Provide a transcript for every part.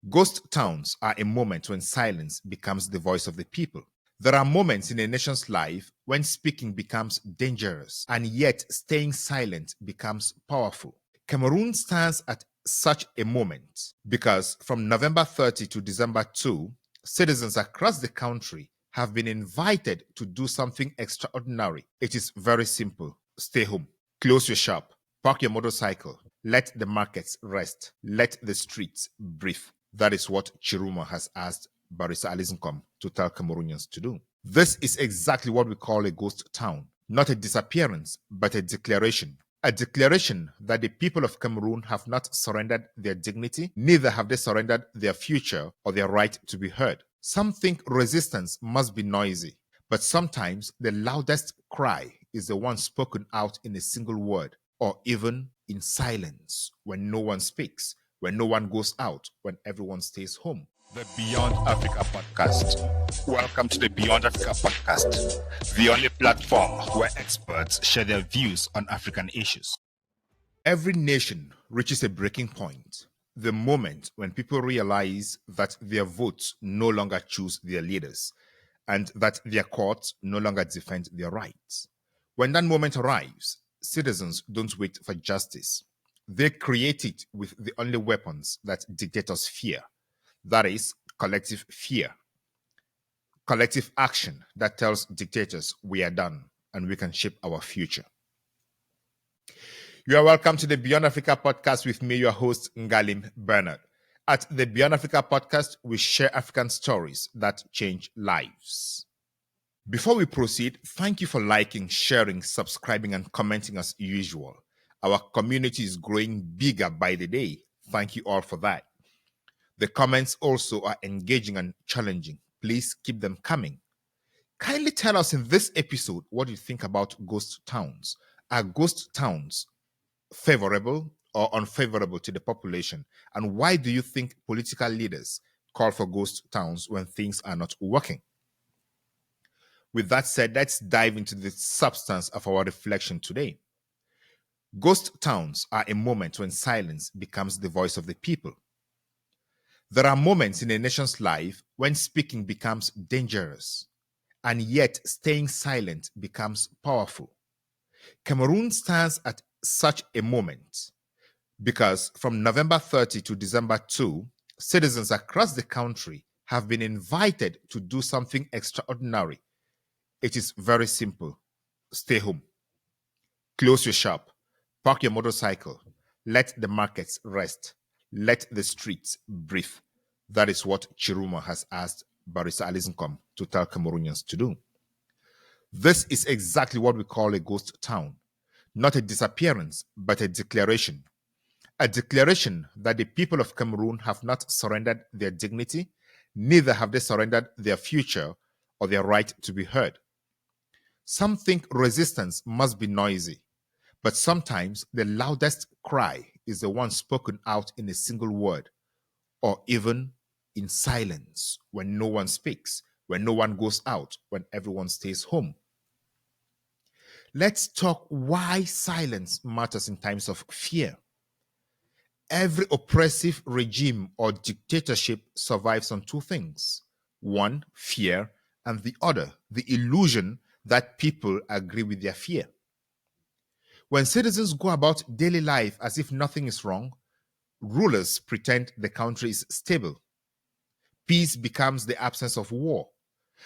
Ghost towns are a moment when silence becomes the voice of the people. There are moments in a nation's life when speaking becomes dangerous and yet staying silent becomes powerful. Cameroon stands at such a moment because from November 30 to December 2, citizens across the country have been invited to do something extraordinary. It is very simple. Stay home, close your shop, park your motorcycle, let the markets rest, let the streets breathe. That is what Chiruma has asked Barrister Alizinkom to tell Cameroonians to do. This is exactly what we call a ghost town. Not a disappearance, but a declaration. A declaration that the people of Cameroon have not surrendered their dignity, neither have they surrendered their future or their right to be heard. Some think resistance must be noisy, but sometimes the loudest cry is the one spoken out in a single word, or even in silence when no one speaks, when no one goes out, when everyone stays home. The Beyond Africa podcast. Welcome to the Beyond Africa podcast, the only platform where experts share their views on African issues. Every nation reaches a breaking point, the moment when people realize that their votes no longer choose their leaders and that their courts no longer defend their rights. When that moment arrives, citizens don't wait for justice. They create it with the only weapons that dictators fear. That is collective fear. Collective action that tells dictators we are done and we can shape our future. You are welcome to the Beyond Africa podcast with me, your host, Ngalim Bernard. At the Beyond Africa podcast, we share African stories that change lives. Before we proceed, thank you for liking, sharing, subscribing, and commenting as usual. Our community is growing bigger by the day. Thank you all for that. The comments also are engaging and challenging. Please keep them coming. Kindly tell us in this episode what you think about ghost towns. Are ghost towns favorable or unfavorable to the population? And why do you think political leaders call for ghost towns when things are not working? With that said, let's dive into the substance of our reflection today. Ghost towns are a moment when silence becomes the voice of the people. There are moments in a nation's life when speaking becomes dangerous, and yet staying silent becomes powerful. Cameroon stands at such a moment because from November 30 to December 2, citizens across the country have been invited to do something extraordinary. It is very simple. Stay home, close your shop, park your motorcycle, let the markets rest, let the streets breathe. That is what Chiruma has asked Barrister Alizinkom to tell Cameroonians to do. This is exactly what we call a ghost town. Not a disappearance, but a declaration. A declaration that the people of Cameroon have not surrendered their dignity, neither have they surrendered their future or their right to be heard. Some think resistance must be noisy, but sometimes the loudest cry is the one spoken out in a single word, or even in silence when no one speaks, when no one goes out, when everyone stays home. Let's talk why silence matters in times of fear. Every oppressive regime or dictatorship survives on two things. One, fear, and the other, the illusion that people agree with their fear. When citizens go about daily life as if nothing is wrong, rulers pretend the country is stable. Peace becomes the absence of war.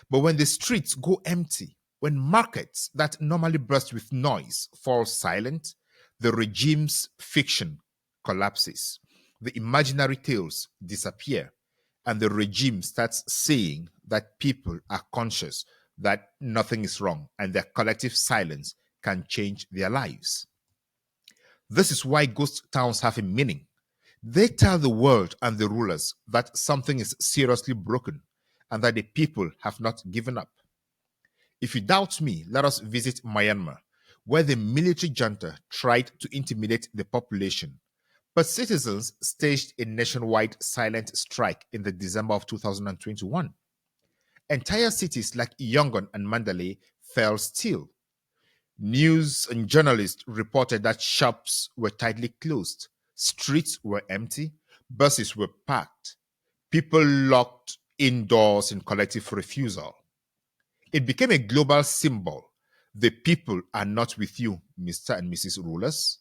But when the streets go empty, when markets that normally burst with noise fall silent, the regime's fiction collapses. The imaginary tales disappear, and the regime starts saying that people are conscious that nothing is wrong and their collective silence can change their lives. This is why ghost towns have a meaning. They tell the world and the rulers that something is seriously broken and that the people have not given up. If you doubt me, let us visit Myanmar, where the military junta tried to intimidate the population, but citizens staged a nationwide silent strike in the December of 2021. Entire cities like Yangon and Mandalay fell still. News and journalists reported that shops were tightly closed, streets were empty, buses were packed. People locked indoors in collective refusal. It became a global symbol. The people are not with you, Mr. and Mrs. Rulers.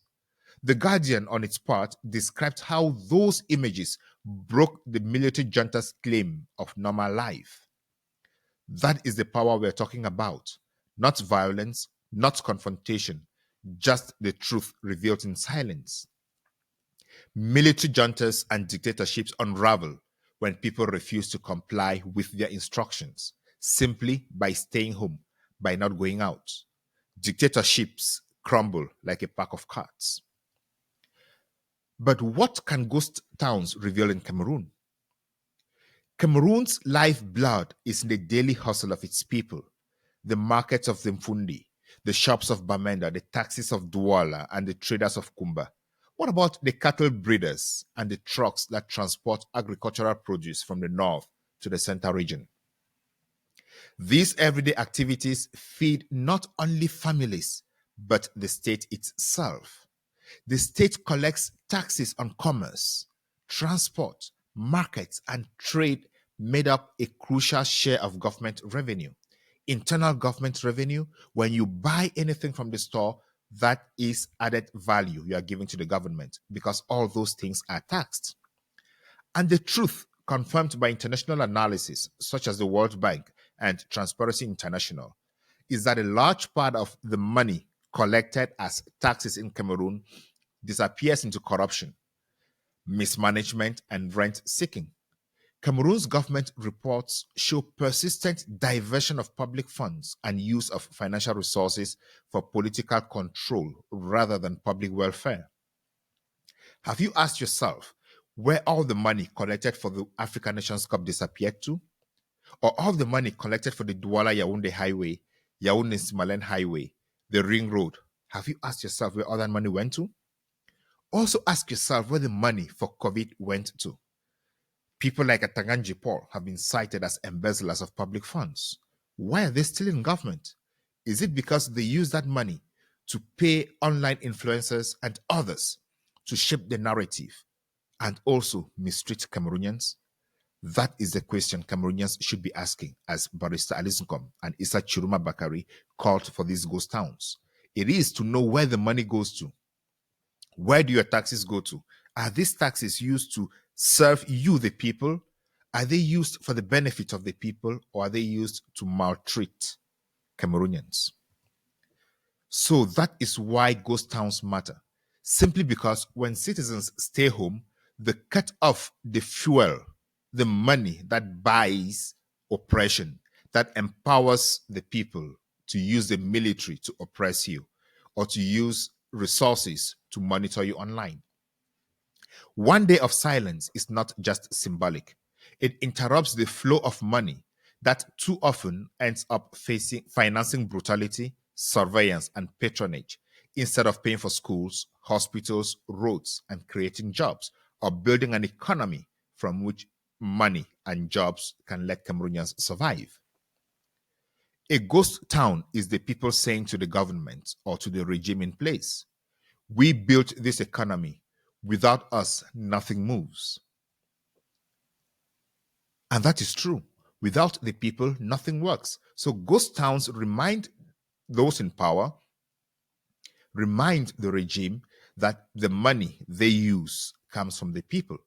The Guardian, on its part, described how those images broke the military junta's claim of normal life. That is the power we're talking about. Not violence, not confrontation, just the truth revealed in silence. Military juntas and dictatorships unravel when people refuse to comply with their instructions simply by staying home, by not going out. Dictatorships crumble like a pack of cards. But what can ghost towns reveal in Cameroon? Cameroon's lifeblood is in the daily hustle of its people, the markets of Mfundi, the shops of Bamenda, the taxis of Douala, and the traders of Kumba. What about the cattle breeders and the trucks that transport agricultural produce from the north to the center region? These everyday activities feed not only families, but the state itself. The state collects taxes on commerce, transport, markets, and trade made up a crucial share of government revenue. Internal government revenue, when you buy anything from the store, that is added value you are giving to the government because all those things are taxed. And the truth, confirmed by international analysis, such as the World Bank and Transparency International, is that a large part of the money collected as taxes in Cameroon disappears into corruption, mismanagement, and rent seeking. Cameroon's government reports show persistent diversion of public funds and use of financial resources for political control rather than public welfare. Have you asked yourself where all the money collected for the African Nations Cup disappeared to? Or all the money collected for the Douala Yaoundé Highway, Yaoundé Simalen Highway, the Ring Road? Have you asked yourself where all that money went to? Also ask yourself where the money for COVID went to. People like Atanganji Paul have been cited as embezzlers of public funds. Why are they still in government? Is it because they use that money to pay online influencers and others to shape the narrative and also mistreat Cameroonians? That is the question Cameroonians should be asking, as Barrister Alice Nkom and Issa Chiruma Bakari called for these ghost towns. It is to know where the money goes to. Where do your taxes go to? Are these taxes used to serve you, the people? Are they used for the benefit of the people, or are they used to maltreat Cameroonians? So that is why ghost towns matter. Simply because when citizens stay home, they cut off the fuel, the money that buys oppression, that empowers the people to use the military to oppress you or to use resources to monitor you online. One day of silence is not just symbolic. It interrupts the flow of money that too often ends up financing brutality, surveillance, and patronage instead of paying for schools, hospitals, roads, and creating jobs or building an economy from which money and jobs can let Cameroonians survive. A ghost town is the people saying to the government or to the regime in place, "We built this economy. Without us, nothing moves." And that is true. Without the people, nothing works. So ghost towns remind those in power, remind the regime that the money they use comes from the people.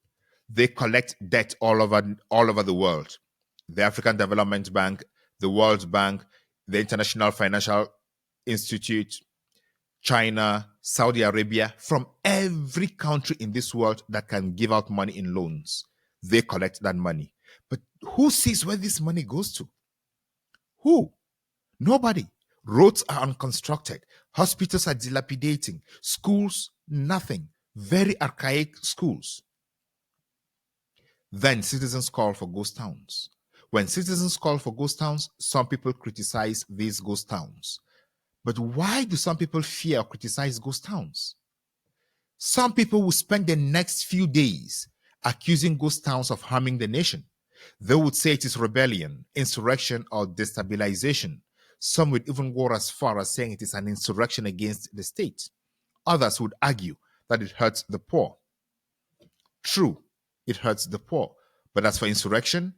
They collect debt all over the world. The African Development Bank, the World Bank, the International Financial Institute, China, Saudi Arabia, from every country in this world that can give out money in loans. They collect that money. But who sees where this money goes to? Who? Nobody. Roads are unconstructed. Hospitals are dilapidating. Schools, nothing. Very archaic schools. Then citizens call for ghost towns. When citizens call for ghost towns, some people criticize these ghost towns. But why do some people fear or criticize ghost towns? Some people will spend the next few days accusing ghost towns of harming the nation. They would say it is rebellion, insurrection, or destabilization. Some would even go as far as saying it is an insurrection against the state. Others would argue that it hurts the poor. True, it hurts the poor. But as for insurrection,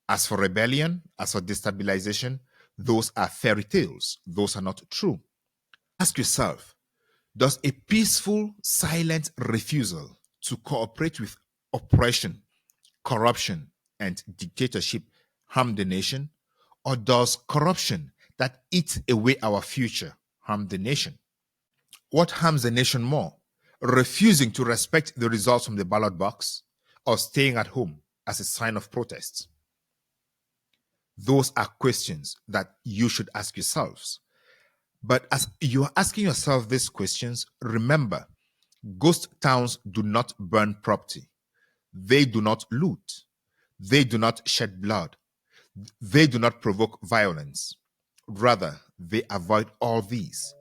as for rebellion, as for destabilization, those are fairy tales. Those are not true. Ask yourself, does a peaceful, silent refusal to cooperate with oppression, corruption, and dictatorship harm the nation? Or does corruption that eats away our future harm the nation? What harms the nation more? Refusing to respect the results from the ballot box or staying at home as a sign of protest? Those are questions that you should ask yourselves. But as you are asking yourself these questions, remember, ghost towns do not burn property. They do not loot. They do not shed blood. They do not provoke violence. Rather, they avoid all these.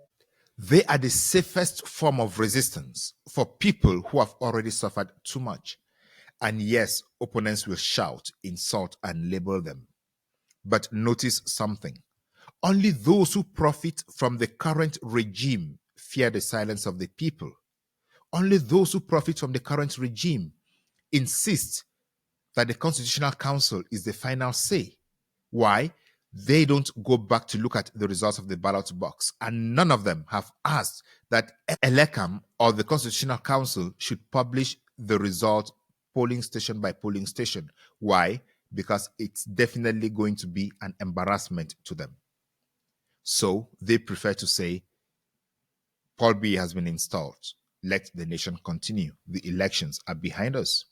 They are the safest form of resistance for people who have already suffered too much. And yes, opponents will shout, insult, and label them. But notice something. Only those who profit from the current regime fear the silence of the people. Only those who profit from the current regime insist that the Constitutional Council is the final say. Why? They don't go back to look at the results of the ballot box, and none of them have asked that ELECAM or the Constitutional Council should publish the result polling station by polling station. Why? Because it's definitely going to be an embarrassment to them. So they prefer to say, Paul Biya has been installed. Let the nation continue. The elections are behind us.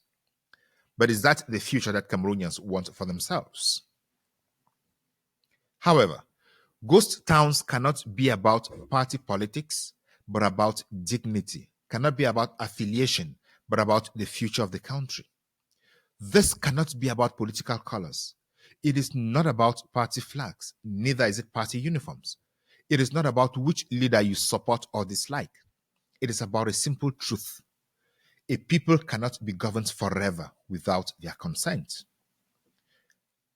But is that the future that Cameroonians want for themselves? However, ghost towns cannot be about party politics, but about dignity, cannot be about affiliation, but about the future of the country. This cannot be about political colors. It is not about party flags, neither is it party uniforms. It is not about which leader you support or dislike. It is about a simple truth. A people cannot be governed forever without their consent.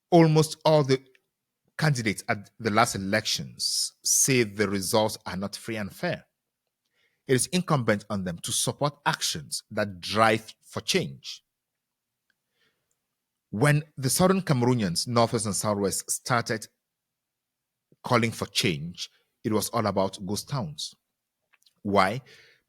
Almost all the candidates at the last elections say the results are not free and fair. It is incumbent on them to support actions that drive for change. When the Southern Cameroonians, Northwest and Southwest, started calling for change, it was all about ghost towns. Why?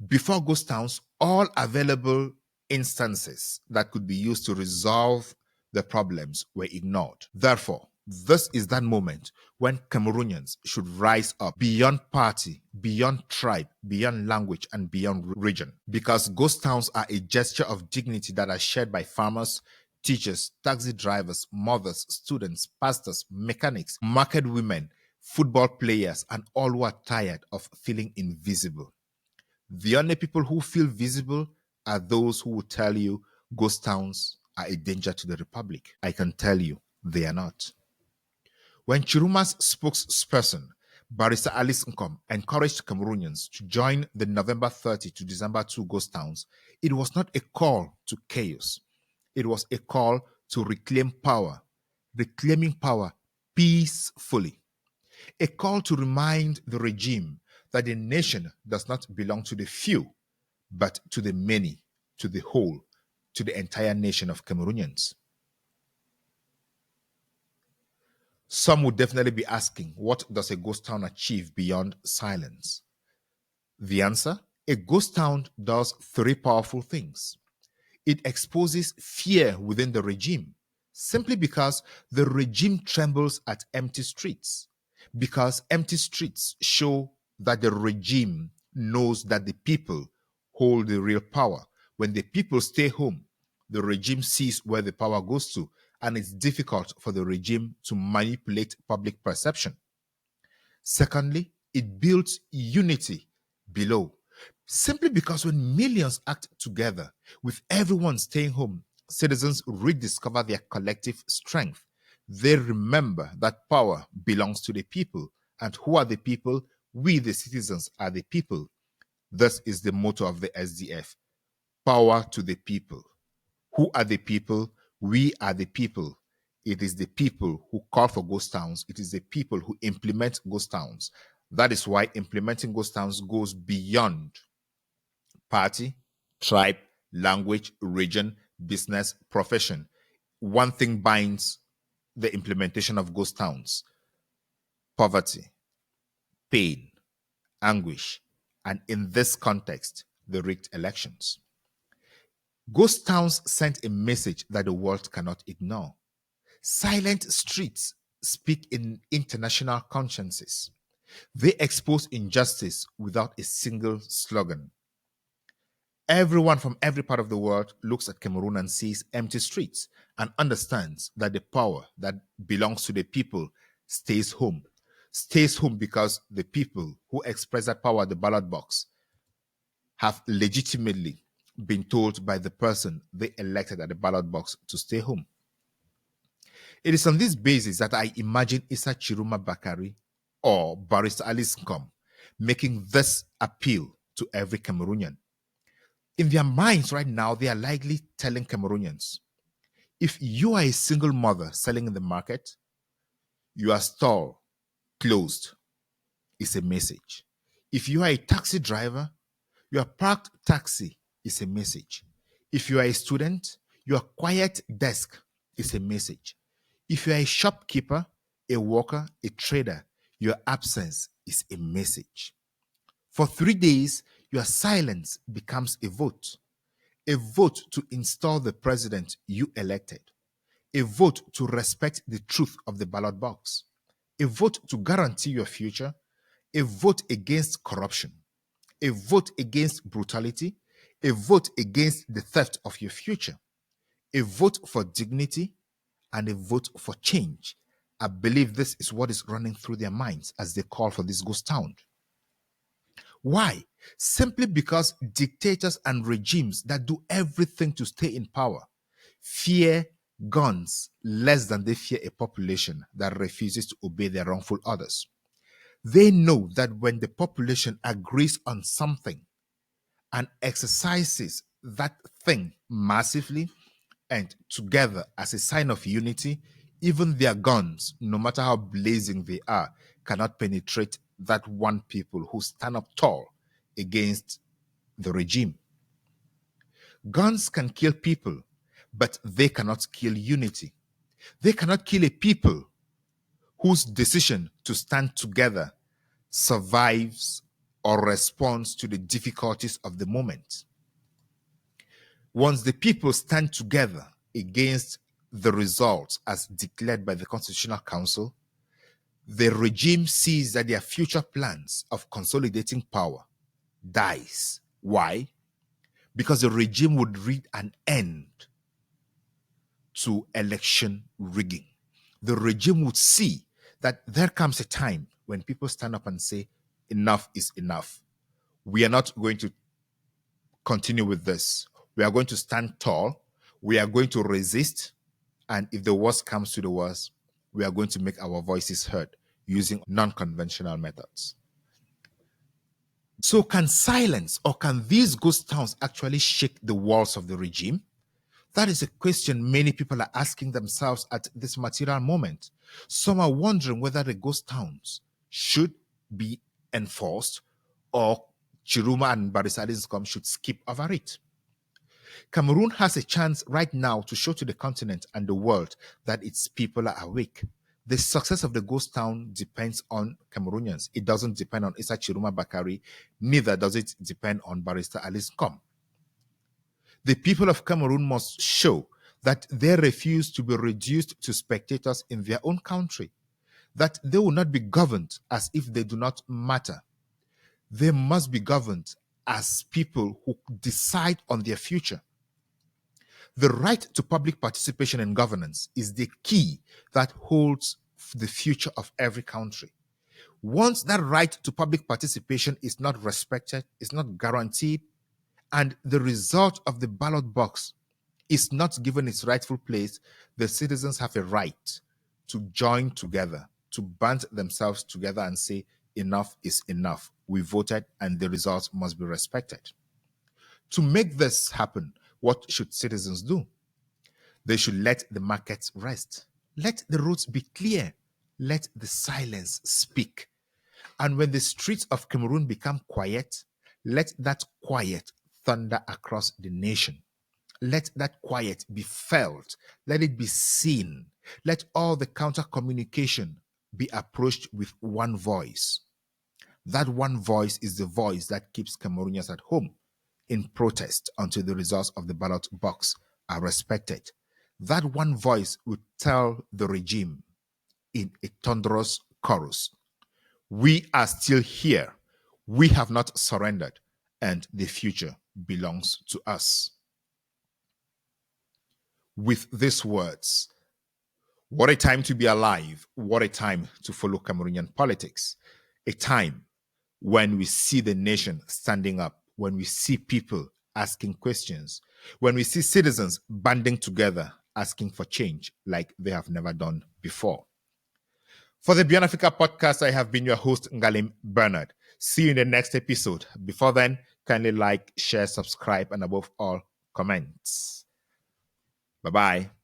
Before ghost towns, all available instances that could be used to resolve the problems were ignored. Therefore, this is that moment when Cameroonians should rise up beyond party, beyond tribe, beyond language, and beyond region. Because ghost towns are a gesture of dignity that are shared by farmers, teachers, taxi drivers, mothers, students, pastors, mechanics, market women, football players, and all who are tired of feeling invisible. The only people who feel visible are those who will tell you ghost towns are a danger to the Republic. I can tell you they are not. When Chiruma's spokesperson, Barrister Alice Nkom, encouraged Cameroonians to join the November 30 to December 2 ghost towns, it was not a call to chaos. It was a call to reclaim power, reclaiming power peacefully. A call to remind the regime that the nation does not belong to the few, but to the many, to the whole, to the entire nation of Cameroonians. Some would definitely be asking, what does a ghost town achieve beyond silence? The answer? A ghost town does three powerful things. It exposes fear within the regime, simply because the regime trembles at empty streets. Because empty streets show that the regime knows that the people hold the real power. When the people stay home, the regime sees where the power goes to, and it's difficult for the regime to manipulate public perception. Secondly, it builds unity below. Simply because when millions act together, with everyone staying home, citizens rediscover their collective strength. They remember that power belongs to the people. And who are the people? We, the citizens, are the people. This is the motto of the SDF. Power to the people. Who are the people? We are the people. It is the people who call for ghost towns. It is the people who implement ghost towns. That is why implementing ghost towns goes beyond party, tribe, language, region, business, profession. one thing binds the implementation of ghost towns: poverty, pain, anguish, and in this context, the rigged elections. Ghost towns sent a message that the world cannot ignore. Silent streets speak in international consciences. They expose injustice without a single slogan. Everyone from every part of the world looks at Cameroon and sees empty streets and understands that the power that belongs to the people stays home. Stays home because the people who express that power at the ballot box have legitimately been told by the person they elected at the ballot box to stay home. It is on this basis that I imagine Issa Chiruma Bakari or Barrister Alice Ngom making this appeal to every Cameroonian. In their minds right now, they are likely telling Cameroonians, if you are a single mother selling in the market, your stall closed is a message. If you are a taxi driver, your parked taxi is a message. If you are a student, your quiet desk is a message. If you are a shopkeeper, a worker, a trader, your absence is a message. For 3 days, your silence becomes a vote to install the president you elected, a vote to respect the truth of the ballot box, a vote to guarantee your future, a vote against corruption, a vote against brutality, a vote against the theft of your future, a vote for dignity, and a vote for change. I believe this is what is running through their minds as they call for this ghost town. Why? Simply because dictators and regimes that do everything to stay in power fear guns less than they fear a population that refuses to obey their wrongful orders. They know that when the population agrees on something and exercises that thing massively and together as a sign of unity, even their guns, no matter how blazing they are, cannot penetrate that one people who stand up tall against the regime. Guns can kill people, but they cannot kill unity. They cannot kill a people whose decision to stand together survives or responds to the difficulties of the moment. Once the people stand together against the results as declared by the Constitutional Council, the regime sees that their future plans of consolidating power dies. Why? Because the regime would read an end to election rigging. The regime would see that there comes a time when people stand up and say, enough is enough. We are not going to continue with this. We are going to stand tall. We are going to resist. And if the worst comes to the worst, we are going to make our voices heard using non-conventional methods. So can silence or can these ghost towns actually shake the walls of the regime? That is a question many people are asking themselves at this material moment. Some are wondering whether the ghost towns should be enforced or Chiruma and Barisadis should skip over it. Cameroon has a chance right now to show to the continent and the world that its people are awake. The success of the ghost town depends on Cameroonians. It doesn't depend on Issa Chiruma Bakari, neither does it depend on Barrister Alice Ngom. The people of Cameroon must show that they refuse to be reduced to spectators in their own country, that they will not be governed as if they do not matter. They must be governed as people who decide on their future. The right to public participation in governance is the key that holds the future of every country. Once that right to public participation is not respected, is not guaranteed, and the result of the ballot box is not given its rightful place, the citizens have a right to join together, to band themselves together and say, enough is enough. We voted and the results must be respected. To make this happen, what should citizens do? They should let the markets rest. Let the roads be clear. Let the silence speak. And when the streets of Cameroon become quiet, let that quiet thunder across the nation. Let that quiet be felt. Let it be seen. Let all the counter communication be approached with one voice. That one voice is the voice that keeps Cameroonians at home in protest until the results of the ballot box are respected. That one voice would tell the regime in a thunderous chorus, we are still here. We have not surrendered, and the future belongs to us. With these words, what a time to be alive. What a time to follow Cameroonian politics. A time when we see the nation standing up, when we see people asking questions, when we see citizens banding together, asking for change like they have never done before. For the Beyond Africa podcast, I have been your host, Ngalim Bernard. See you in the next episode. Before then, kindly like, share, subscribe, and above all, comments. Bye-bye.